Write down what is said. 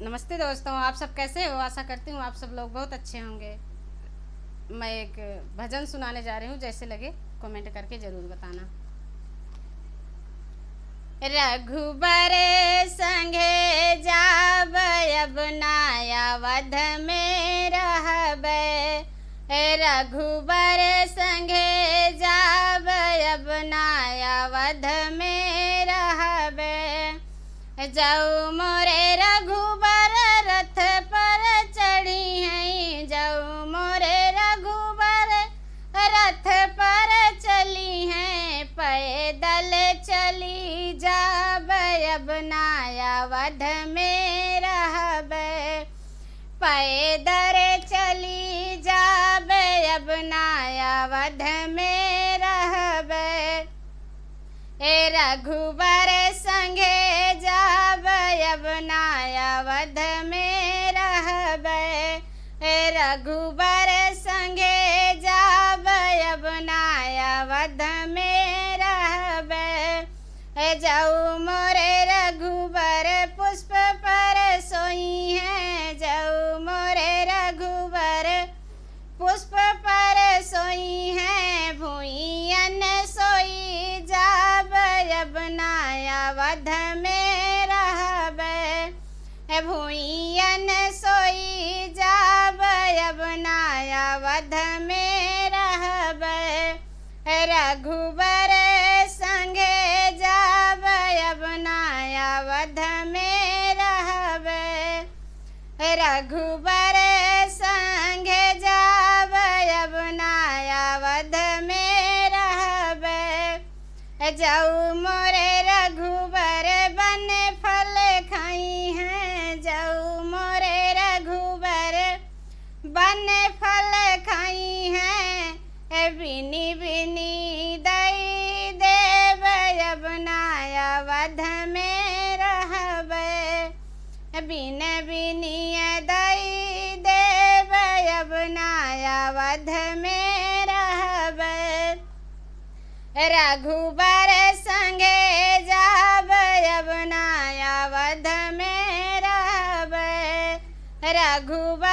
नमस्ते दोस्तों, आप सब कैसे हो? आशा करती हूँ आप सब लोग बहुत अच्छे होंगे। मैं एक भजन सुनाने जा रही हूँ, जैसे लगे कमेंट करके ज़रूर बताना। रघुबर संगे जाब अब नाया वध में रहबै। रघुबर संगे जाब अब नाया वध में रहबै। जाऊ मोरे रघुबर रथ पर चढ़ी हैं। जाऊ मोरे रघुबर रथ पर चली हैं। पैदल चली जाब अब नाया वध में रहबै। पैदल चली जाब अब नाया वध में रहबै। रघुबर संगे जाब अब नाया वध में रहबै। रघुबर संगे जाब अब नाया वध में रहबै। जाऊ मोरे रघुबर पुष्प पर सोई हैं। जाऊ मोरे रघुबर पुष्प पर सोई हैं। भूइयन सोई जाब अब नाया वध में रहबै। भूइयन सोई जाब अब नाया वध में रहबै। रघुबर संगे जाब अब नाया वध में रहबै। रघुबर संगे जाब अब नाया वध में रहबै। जाऊ मोरे रघुबर बन फल खाई हैं। जाऊ मोरे रघुबर बन फल खाई हैं। बिनी बिनी दई देव अब नाया वध में रहबै। बिन बिनिय दई देव अब नाया वध में रहबै। रघुबर संगे जाब अब नाया वध में रहबै। रघुबर